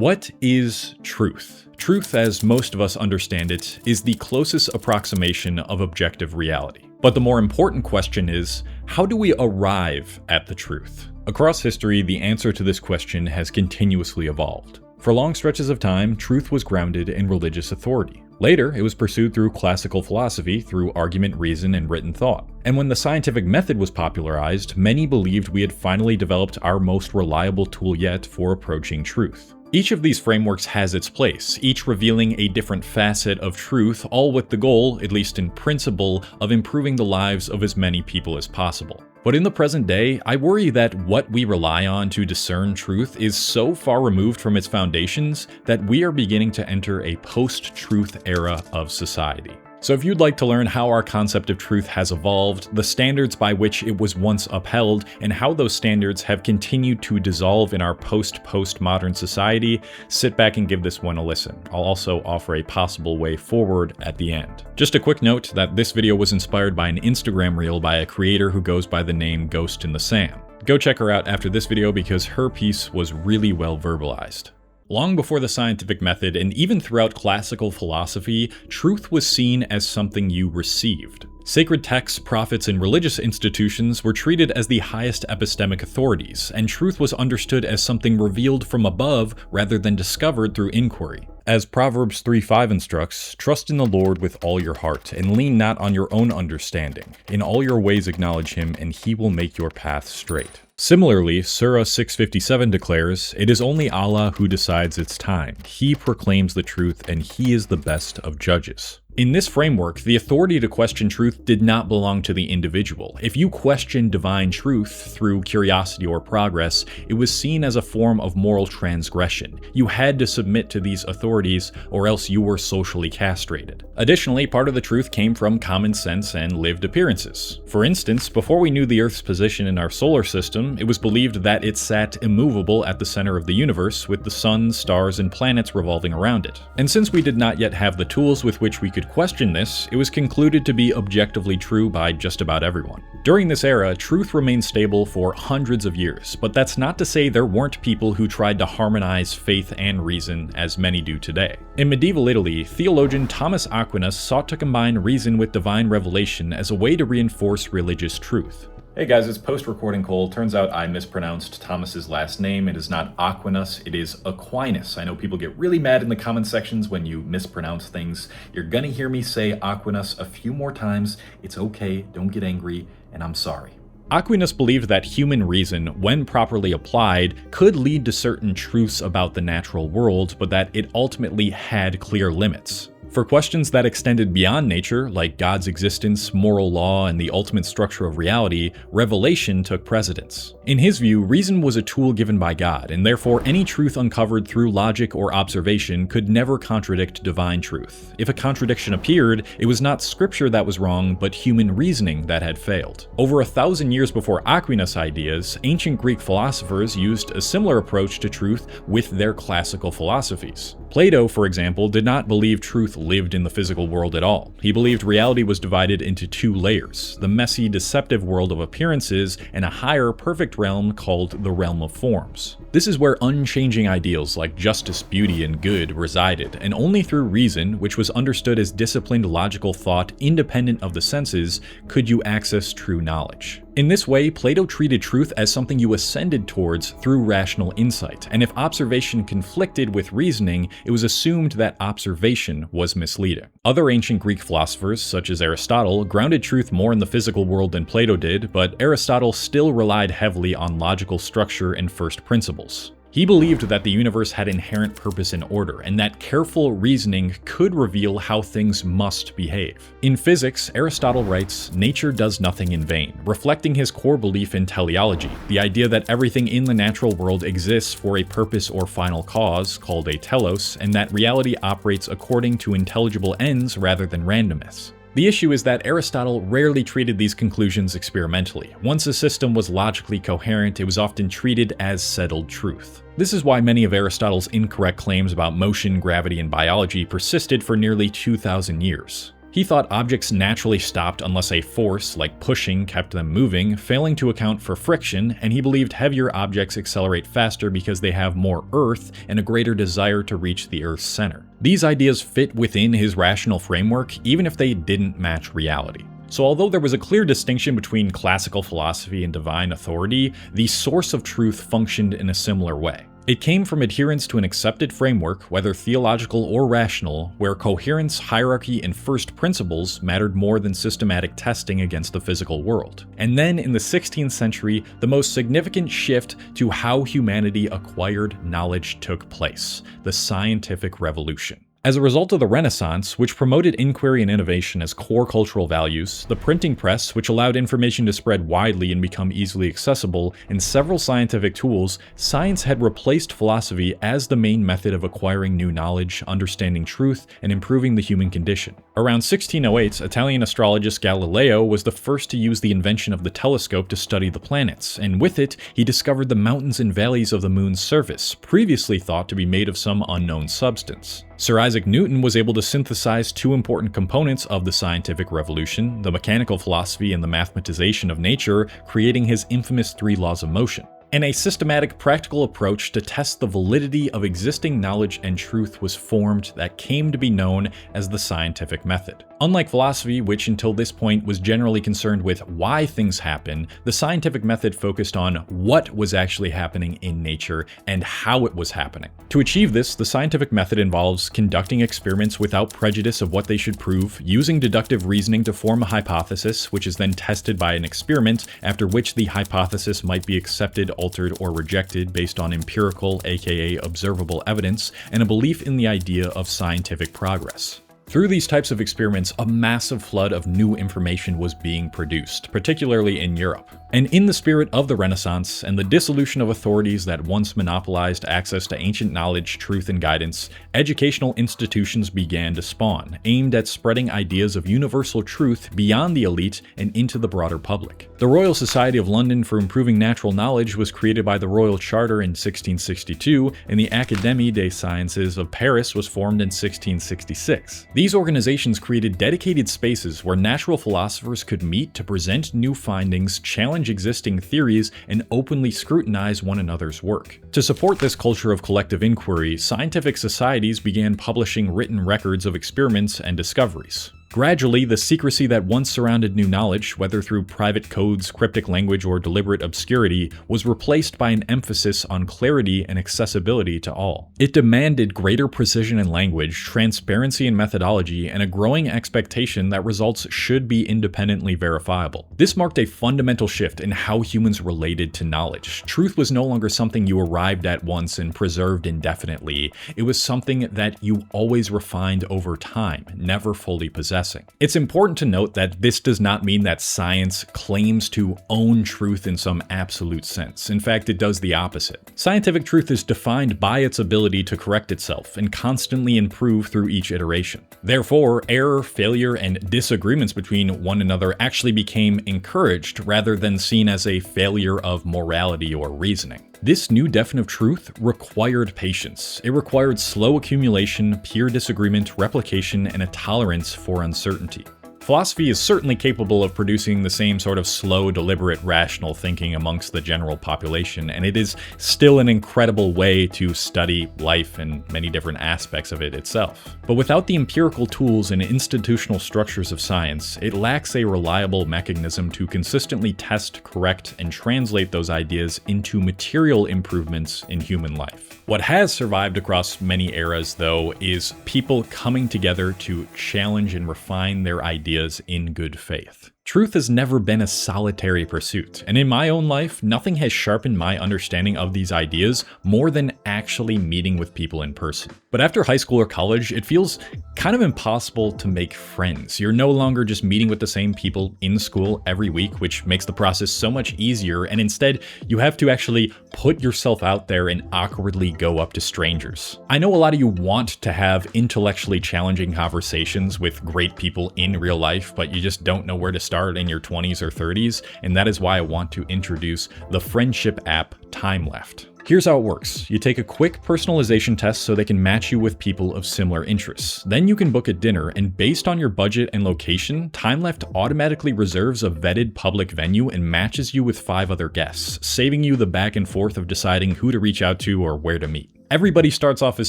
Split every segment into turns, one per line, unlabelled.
What is truth? Truth, as most of us understand it, is the closest approximation of objective reality. But the more important question is, how do we arrive at the truth? Across history, the answer to this question has continuously evolved. For long stretches of time, truth was grounded in religious authority. Later, it was pursued through classical philosophy, through argument, reason, and written thought. And when the scientific method was popularized, many believed we had finally developed our most reliable tool yet for approaching truth. Each of these frameworks has its place, each revealing a different facet of truth, all with the goal, at least in principle, of improving the lives of as many people as possible. But in the present day, I worry that what we rely on to discern truth is so far removed from its foundations that we are beginning to enter a post-truth era of society. So if you'd like to learn how our concept of truth has evolved, the standards by which it was once upheld, and how those standards have continued to dissolve in our post-postmodern society, sit back and give this one a listen. I'll also offer a possible way forward at the end. Just a quick note that this video was inspired by an Instagram reel by a creator who goes by the name Ghost in the Sam. Go check her out after this video because her piece was really well verbalized. Long before the scientific method, and even throughout classical philosophy, truth was seen as something you received. Sacred texts, prophets, and religious institutions were treated as the highest epistemic authorities, and truth was understood as something revealed from above rather than discovered through inquiry. As Proverbs 3:5 instructs, "Trust in the Lord with all your heart, and lean not on your own understanding. In all your ways acknowledge him, and he will make your path straight." Similarly, Surah 657 declares, "It is only Allah who decides its time. He proclaims the truth, and he is the best of judges." In this framework, the authority to question truth did not belong to the individual. If you questioned divine truth through curiosity or progress, it was seen as a form of moral transgression. You had to submit to these authorities, or else you were socially castrated. Additionally, part of the truth came from common sense and lived appearances. For instance, before we knew the Earth's position in our solar system, it was believed that it sat immovable at the center of the universe, with the sun, stars, and planets revolving around it. And since we did not yet have the tools with which we could question this, it was concluded to be objectively true by just about everyone. During this era, truth remained stable for hundreds of years, but that's not to say there weren't people who tried to harmonize faith and reason as many do today. In medieval Italy, theologian Thomas Aquinas sought to combine reason with divine revelation as a way to reinforce religious truth. Hey guys, it's post-recording Cole. Turns out I mispronounced Thomas's last name. It is not Aquinas, it is Aquinas. I know people get really mad in the comment sections when you mispronounce things. You're gonna hear me say Aquinas a few more times. It's okay, don't get angry, and I'm sorry. Aquinas believed that human reason, when properly applied, could lead to certain truths about the natural world, but that it ultimately had clear limits. For questions that extended beyond nature, like God's existence, moral law, and the ultimate structure of reality, revelation took precedence. In his view, reason was a tool given by God, and therefore any truth uncovered through logic or observation could never contradict divine truth. If a contradiction appeared, it was not scripture that was wrong, but human reasoning that had failed. Over 1,000 years before Aquinas' ideas, ancient Greek philosophers used a similar approach to truth with their classical philosophies. Plato, for example, did not believe truth lived in the physical world at all. He believed reality was divided into two layers, the messy, deceptive world of appearances and a higher, perfect realm called the realm of forms. This is where unchanging ideals like justice, beauty, and good resided, and only through reason, which was understood as disciplined logical thought independent of the senses, could you access true knowledge. In this way, Plato treated truth as something you ascended towards through rational insight, and if observation conflicted with reasoning, it was assumed that observation was misleading. Other ancient Greek philosophers, such as Aristotle, grounded truth more in the physical world than Plato did, but Aristotle still relied heavily on logical structure and first principles. He believed that the universe had inherent purpose and order, and that careful reasoning could reveal how things must behave. In physics, Aristotle writes, "Nature does nothing in vain," reflecting his core belief in teleology, the idea that everything in the natural world exists for a purpose or final cause, called a telos, and that reality operates according to intelligible ends rather than randomness. The issue is that Aristotle rarely treated these conclusions experimentally. Once a system was logically coherent, it was often treated as settled truth. This is why many of Aristotle's incorrect claims about motion, gravity, and biology persisted for nearly 2,000 years. He thought objects naturally stopped unless a force, like pushing, kept them moving, failing to account for friction, and he believed heavier objects accelerate faster because they have more earth and a greater desire to reach the Earth's center. These ideas fit within his rational framework, even if they didn't match reality. So although there was a clear distinction between classical philosophy and divine authority, the source of truth functioned in a similar way. It came from adherence to an accepted framework, whether theological or rational, where coherence, hierarchy, and first principles mattered more than systematic testing against the physical world. And then in the 16th century, the most significant shift to how humanity acquired knowledge took place: the scientific revolution. As a result of the Renaissance, which promoted inquiry and innovation as core cultural values, the printing press, which allowed information to spread widely and become easily accessible, and several scientific tools, science had replaced philosophy as the main method of acquiring new knowledge, understanding truth, and improving the human condition. Around 1608, Italian astrologist Galileo was the first to use the invention of the telescope to study the planets, and with it, he discovered the mountains and valleys of the moon's surface, previously thought to be made of some unknown substance. Sir Isaac Newton was able to synthesize two important components of the scientific revolution: the mechanical philosophy and the mathematization of nature, creating his infamous 3 laws of motion. And a systematic, practical approach to test the validity of existing knowledge and truth was formed that came to be known as the scientific method. Unlike philosophy, which until this point was generally concerned with why things happen, the scientific method focused on what was actually happening in nature and how it was happening. To achieve this, the scientific method involves conducting experiments without prejudice of what they should prove, using deductive reasoning to form a hypothesis, which is then tested by an experiment, after which the hypothesis might be accepted, altered, or rejected based on empirical, aka observable evidence, and a belief in the idea of scientific progress. Through these types of experiments, a massive flood of new information was being produced, particularly in Europe. And in the spirit of the Renaissance and the dissolution of authorities that once monopolized access to ancient knowledge, truth, and guidance, educational institutions began to spawn, aimed at spreading ideas of universal truth beyond the elite and into the broader public. The Royal Society of London for Improving Natural Knowledge was created by the Royal Charter in 1662, and the Académie des Sciences of Paris was formed in 1666. These organizations created dedicated spaces where natural philosophers could meet to present new findings, challenge existing theories, and openly scrutinize one another's work. To support this culture of collective inquiry, scientific societies began publishing written records of experiments and discoveries. Gradually, the secrecy that once surrounded new knowledge, whether through private codes, cryptic language, or deliberate obscurity, was replaced by an emphasis on clarity and accessibility to all. It demanded greater precision in language, transparency in methodology, and a growing expectation that results should be independently verifiable. This marked a fundamental shift in how humans related to knowledge. Truth was no longer something you arrived at once and preserved indefinitely. It was something that you always refined over time, never fully possessed. It's important to note that this does not mean that science claims to own truth in some absolute sense. In fact, it does the opposite. Scientific truth is defined by its ability to correct itself and constantly improve through each iteration. Therefore, error, failure, and disagreements between one another actually became encouraged rather than seen as a failure of morality or reasoning. This new definition of truth required patience. It required slow accumulation, peer disagreement, replication, and a tolerance for uncertainty. Philosophy is certainly capable of producing the same sort of slow, deliberate, rational thinking amongst the general population, and it is still an incredible way to study life and many different aspects of it itself. But without the empirical tools and institutional structures of science, it lacks a reliable mechanism to consistently test, correct, and translate those ideas into material improvements in human life. What has survived across many eras, though, is people coming together to challenge and refine their ideas in good faith. Truth has never been a solitary pursuit, and in my own life, nothing has sharpened my understanding of these ideas more than actually meeting with people in person. But after high school or college, it feels kind of impossible to make friends. You're no longer just meeting with the same people in school every week, which makes the process so much easier, and instead, you have to actually put yourself out there and awkwardly go up to strangers. I know a lot of you want to have intellectually challenging conversations with great people in real life, but you just don't know where to start in your 20s or 30s, and that is why I want to introduce the friendship app Time Left. Here's how it works. You take a quick personalization test so they can match you with people of similar interests. Then you can book a dinner, and based on your budget and location, Time Left automatically reserves a vetted public venue and matches you with 5 other guests, saving you the back and forth of deciding who to reach out to or where to meet. Everybody starts off as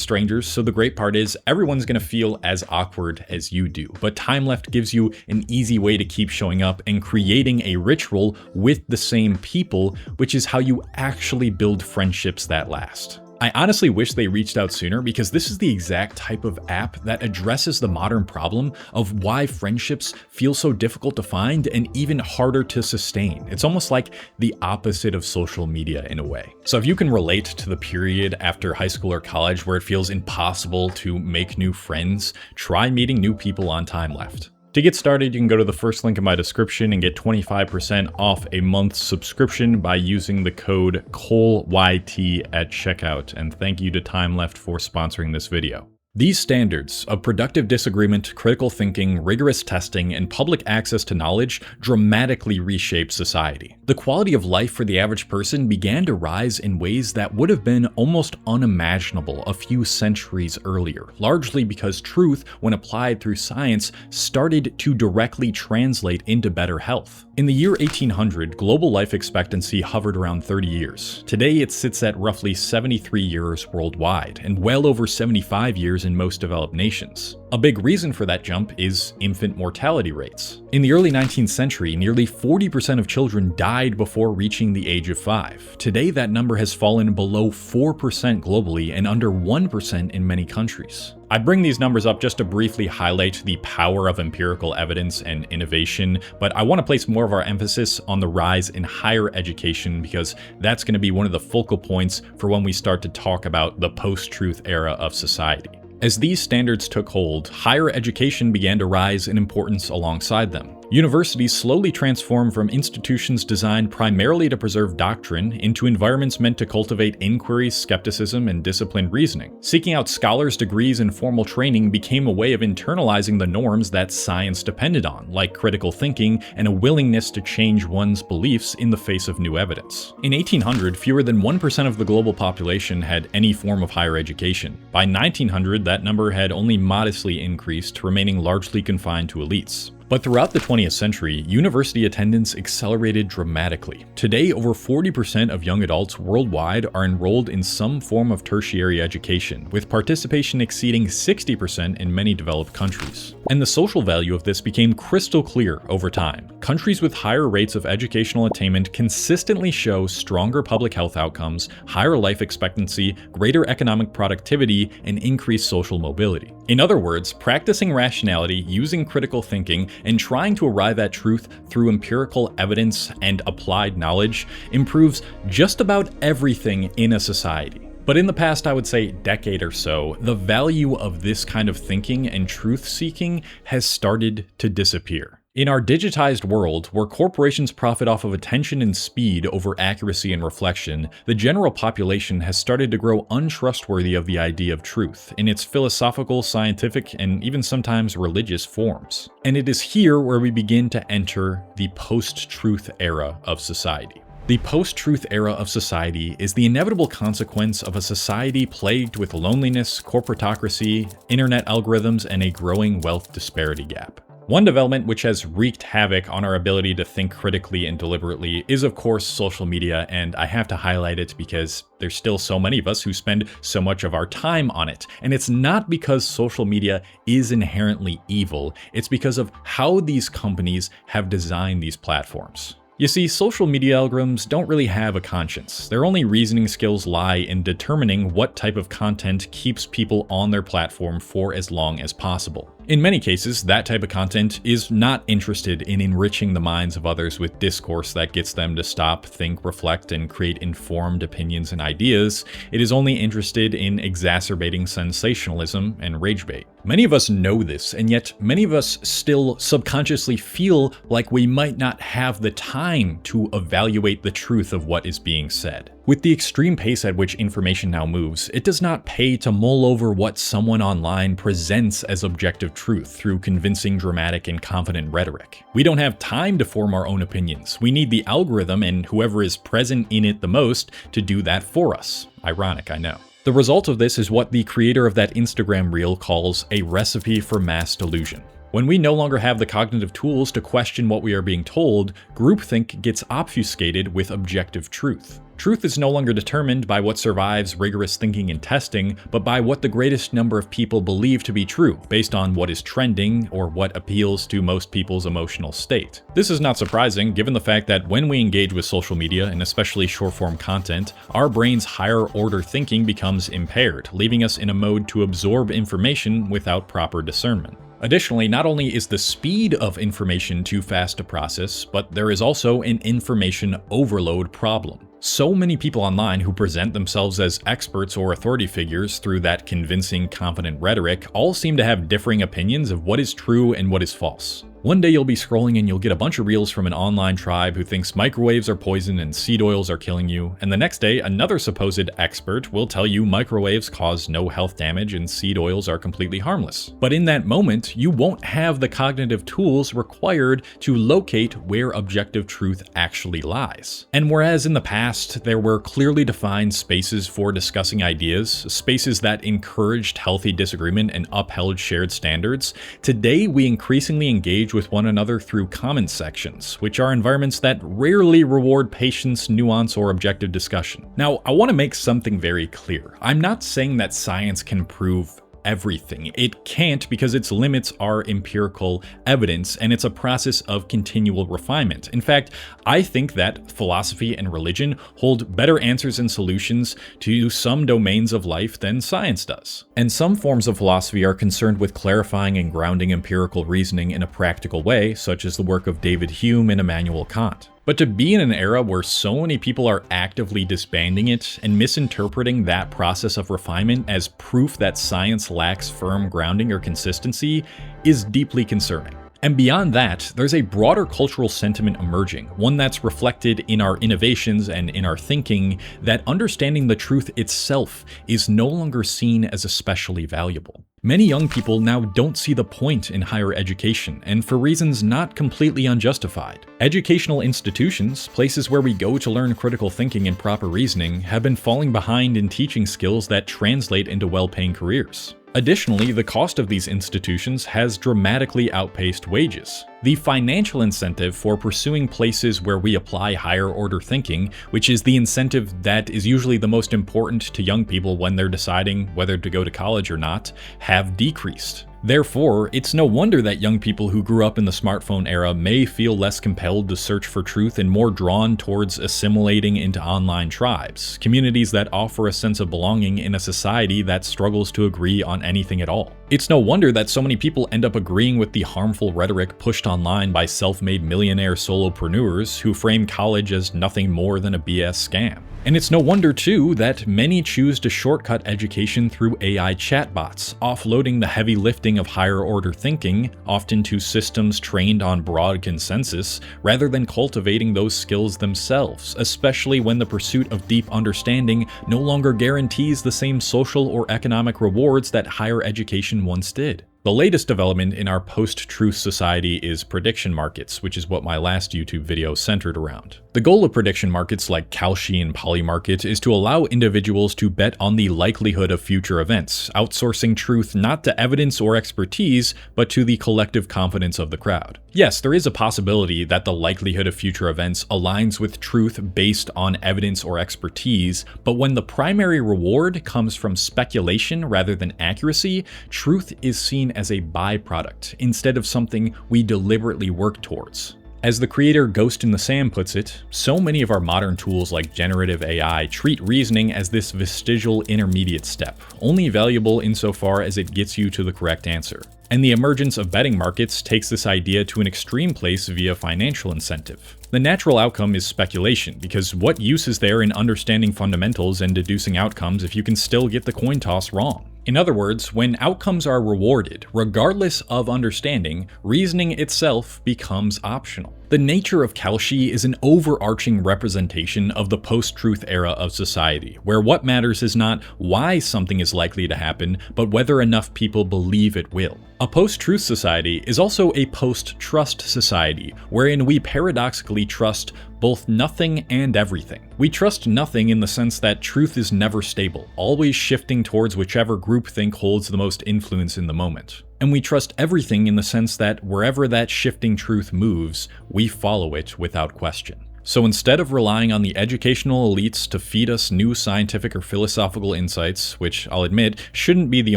strangers, so the great part is everyone's gonna feel as awkward as you do. But Time Left gives you an easy way to keep showing up and creating a ritual with the same people, which is how you actually build friendships that last. I honestly wish they reached out sooner, because this is the exact type of app that addresses the modern problem of why friendships feel so difficult to find and even harder to sustain. It's almost like the opposite of social media in a way. So if you can relate to the period after high school or college where it feels impossible to make new friends, try meeting new people on Time Left. To get started, you can go to the first link in my description and get 25% off a month's subscription by using the code COLEYT at checkout. And thank you to Time Left for sponsoring this video. These standards of productive disagreement, critical thinking, rigorous testing, and public access to knowledge dramatically reshaped society. The quality of life for the average person began to rise in ways that would have been almost unimaginable a few centuries earlier, largely because truth, when applied through science, started to directly translate into better health. In the year 1800, global life expectancy hovered around 30 years. Today, it sits at roughly 73 years worldwide, and well over 75 years in most developed nations. A big reason for that jump is infant mortality rates. In the early 19th century, nearly 40% of children died before reaching the age of 5. Today, that number has fallen below 4% globally and under 1% in many countries. I bring these numbers up just to briefly highlight the power of empirical evidence and innovation, but I want to place more of our emphasis on the rise in higher education, because that's going to be one of the focal points for when we start to talk about the post-truth era of society. As these standards took hold, higher education began to rise in importance alongside them. Universities slowly transformed from institutions designed primarily to preserve doctrine into environments meant to cultivate inquiry, skepticism, and disciplined reasoning. Seeking out scholars' degrees and formal training became a way of internalizing the norms that science depended on, like critical thinking and a willingness to change one's beliefs in the face of new evidence. In 1800, fewer than 1% of the global population had any form of higher education. By 1900, that number had only modestly increased, remaining largely confined to elites. But throughout the 20th century, university attendance accelerated dramatically. Today, over 40% of young adults worldwide are enrolled in some form of tertiary education, with participation exceeding 60% in many developed countries. And the social value of this became crystal clear over time. Countries with higher rates of educational attainment consistently show stronger public health outcomes, higher life expectancy, greater economic productivity, and increased social mobility. In other words, practicing rationality, using critical thinking, and trying to arrive at truth through empirical evidence and applied knowledge improves just about everything in a society. But in the past, I would say, decade or so, the value of this kind of thinking and truth-seeking has started to disappear. In our digitized world, where corporations profit off of attention and speed over accuracy and reflection, the general population has started to grow untrustworthy of the idea of truth in its philosophical, scientific, and even sometimes religious forms. And it is here where we begin to enter the post-truth era of society. The post-truth era of society is the inevitable consequence of a society plagued with loneliness, corporatocracy, internet algorithms, and a growing wealth disparity gap. One development which has wreaked havoc on our ability to think critically and deliberately is, of course, social media, and I have to highlight it because there's still so many of us who spend so much of our time on it. And it's not because social media is inherently evil, it's because of how these companies have designed these platforms. You see, social media algorithms don't really have a conscience. Their only reasoning skills lie in determining what type of content keeps people on their platform for as long as possible. In many cases, that type of content is not interested in enriching the minds of others with discourse that gets them to stop, think, reflect, and create informed opinions and ideas. It is only interested in exacerbating sensationalism and rage bait. Many of us know this, and yet many of us still subconsciously feel like we might not have the time to evaluate the truth of what is being said. With the extreme pace at which information now moves, it does not pay to mull over what someone online presents as objective truth through convincing, dramatic, and confident rhetoric. We don't have time to form our own opinions. We need the algorithm and whoever is present in it the most to do that for us. Ironic, I know. The result of this is what the creator of that Instagram reel calls a recipe for mass delusion. When we no longer have the cognitive tools to question what we are being told, groupthink gets obfuscated with objective truth. Truth is no longer determined by what survives rigorous thinking and testing, but by what the greatest number of people believe to be true, based on what is trending or what appeals to most people's emotional state. This is not surprising, given the fact that when we engage with social media, and especially short-form content, our brain's higher-order thinking becomes impaired, leaving us in a mode to absorb information without proper discernment. Additionally, not only is the speed of information too fast to process, but there is also an information overload problem. So many people online who present themselves as experts or authority figures through that convincing, confident rhetoric all seem to have differing opinions of what is true and what is false. One day you'll be scrolling and you'll get a bunch of reels from an online tribe who thinks microwaves are poison and seed oils are killing you, and the next day another supposed expert will tell you microwaves cause no health damage and seed oils are completely harmless. But in that moment, you won't have the cognitive tools required to locate where objective truth actually lies. And whereas in the past there were clearly defined spaces for discussing ideas, spaces that encouraged healthy disagreement and upheld shared standards, today we increasingly engage with one another through comment sections, which are environments that rarely reward patience, nuance, or objective discussion. Now, I want to make something very clear. I'm not saying that science can prove everything. It can't, because its limits are empirical evidence and it's a process of continual refinement. In fact, I think that philosophy and religion hold better answers and solutions to some domains of life than science does. And some forms of philosophy are concerned with clarifying and grounding empirical reasoning in a practical way, such as the work of David Hume and Immanuel Kant. But to be in an era where so many people are actively disbanding it and misinterpreting that process of refinement as proof that science lacks firm grounding or consistency is deeply concerning. And beyond that, there's a broader cultural sentiment emerging, one that's reflected in our innovations and in our thinking, that understanding the truth itself is no longer seen as especially valuable. Many young people now don't see the point in higher education, and for reasons not completely unjustified. Educational institutions, places where we go to learn critical thinking and proper reasoning, have been falling behind in teaching skills that translate into well-paying careers. Additionally, the cost of these institutions has dramatically outpaced wages. The financial incentive for pursuing places where we apply higher order thinking, which is the incentive that is usually the most important to young people when they're deciding whether to go to college or not, have decreased. Therefore, it's no wonder that young people who grew up in the smartphone era may feel less compelled to search for truth and more drawn towards assimilating into online tribes, communities that offer a sense of belonging in a society that struggles to agree on anything at all. It's no wonder that so many people end up agreeing with the harmful rhetoric pushed online by self-made millionaire solopreneurs who frame college as nothing more than a BS scam. And it's no wonder, too, that many choose to shortcut education through AI chatbots, offloading the heavy lifting of higher-order thinking, often to systems trained on broad consensus, rather than cultivating those skills themselves, especially when the pursuit of deep understanding no longer guarantees the same social or economic rewards that higher education once did. The latest development in our post-truth society is prediction markets, which is what my last YouTube video centered around. The goal of prediction markets like Kalshi and Polymarket is to allow individuals to bet on the likelihood of future events, outsourcing truth not to evidence or expertise, but to the collective confidence of the crowd. Yes, there is a possibility that the likelihood of future events aligns with truth based on evidence or expertise, but when the primary reward comes from speculation rather than accuracy, truth is seen as a byproduct instead of something we deliberately work towards. As the creator Ghost in the Sand puts it, so many of our modern tools like generative AI treat reasoning as this vestigial intermediate step, only valuable insofar as it gets you to the correct answer. And the emergence of betting markets takes this idea to an extreme place via financial incentive. The natural outcome is speculation, because what use is there in understanding fundamentals and deducing outcomes if you can still get the coin toss wrong? In other words, when outcomes are rewarded, regardless of understanding, reasoning itself becomes optional. The nature of Cauchy is an overarching representation of the post-truth era of society, where what matters is not why something is likely to happen, but whether enough people believe it will. A post-truth society is also a post-trust society, wherein we paradoxically trust both nothing and everything. We trust nothing in the sense that truth is never stable, always shifting towards whichever groupthink holds the most influence in the moment. And we trust everything in the sense that wherever that shifting truth moves, we follow it without question. So instead of relying on the educational elites to feed us new scientific or philosophical insights, which I'll admit shouldn't be the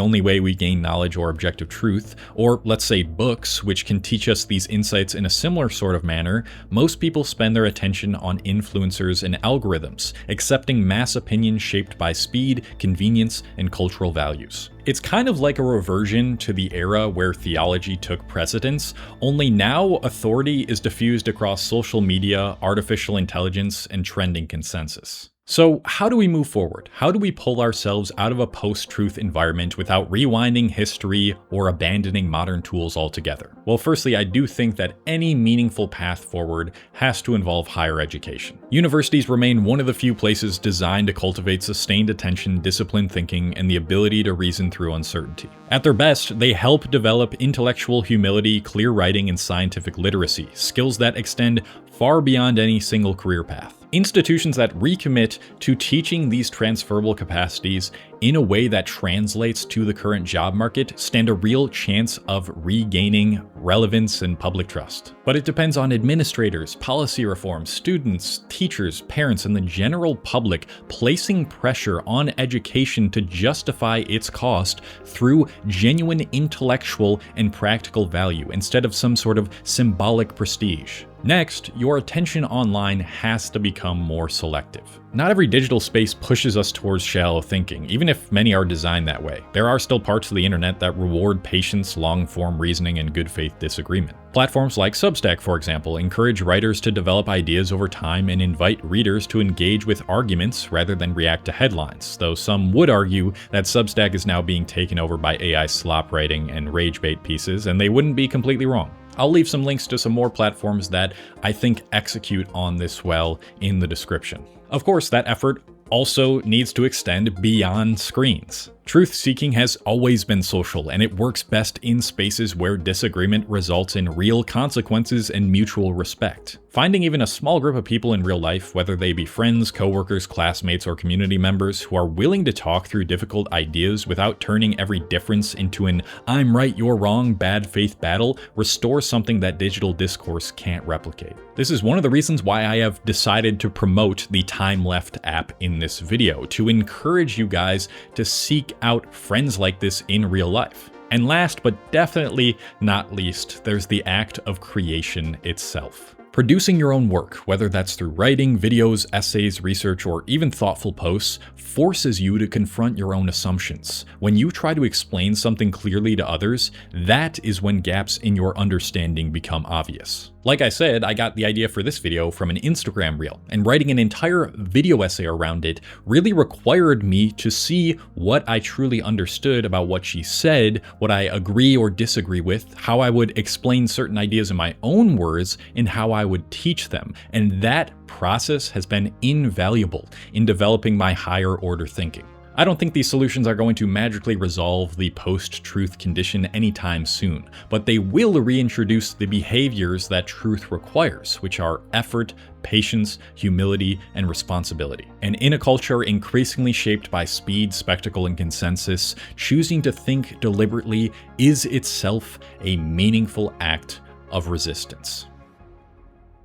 only way we gain knowledge or objective truth, or let's say books, which can teach us these insights in a similar sort of manner, most people spend their attention on influencers and algorithms, accepting mass opinion shaped by speed, convenience, and cultural values. It's kind of like a reversion to the era where theology took precedence, only now authority is diffused across social media, artificial intelligence, and trending consensus. So how do we move forward? How do we pull ourselves out of a post-truth environment without rewinding history or abandoning modern tools altogether? Well, firstly, I do think that any meaningful path forward has to involve higher education. Universities remain one of the few places designed to cultivate sustained attention, disciplined thinking, and the ability to reason through uncertainty. At their best, they help develop intellectual humility, clear writing, and scientific literacy, skills that extend far beyond any single career path. Institutions that recommit to teaching these transferable capacities in a way that translates to the current job market stand a real chance of regaining relevance and public trust. But it depends on administrators, policy reforms, students, teachers, parents, and the general public placing pressure on education to justify its cost through genuine intellectual and practical value instead of some sort of symbolic prestige. Next, your attention online has to become more selective. Not every digital space pushes us towards shallow thinking, even if many are designed that way. There are still parts of the internet that reward patience, long-form reasoning, and good faith disagreement. Platforms like Substack, for example, encourage writers to develop ideas over time and invite readers to engage with arguments rather than react to headlines, though some would argue that Substack is now being taken over by AI slop writing and rage bait pieces, and they wouldn't be completely wrong. I'll leave some links to some more platforms that I think execute on this well in the description. Of course, that effort also needs to extend beyond screens. Truth-seeking has always been social, and it works best in spaces where disagreement results in real consequences and mutual respect. Finding even a small group of people in real life, whether they be friends, coworkers, classmates, or community members, who are willing to talk through difficult ideas without turning every difference into an "I'm right, you're wrong" bad faith battle, restores something that digital discourse can't replicate. This is one of the reasons why I have decided to promote the Time Left app in this video, to encourage you guys to seek out friends like this in real life. And last but definitely not least, there's the act of creation itself. Producing your own work, whether that's through writing, videos, essays, research, or even thoughtful posts, forces you to confront your own assumptions. When you try to explain something clearly to others, that is when gaps in your understanding become obvious. Like I said, I got the idea for this video from an Instagram reel, and writing an entire video essay around it really required me to see what I truly understood about what she said, what I agree or disagree with, how I would explain certain ideas in my own words, and how I would teach them. And that process has been invaluable in developing my higher order thinking. I don't think these solutions are going to magically resolve the post-truth condition anytime soon, but they will reintroduce the behaviors that truth requires, which are effort, patience, humility, and responsibility. And in a culture increasingly shaped by speed, spectacle, and consensus, choosing to think deliberately is itself a meaningful act of resistance.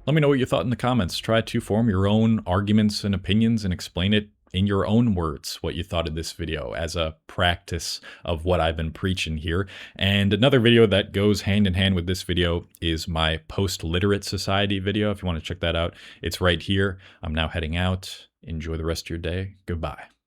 Let me know what you thought in the comments. Try to form your own arguments and opinions and explain it in your own words what you thought of this video as a practice of what I've been preaching here. And another video that goes hand in hand with this video is my Post-Literate Society video. If you want to check that out, it's right here. I'm now heading out. Enjoy the rest of your day. Goodbye.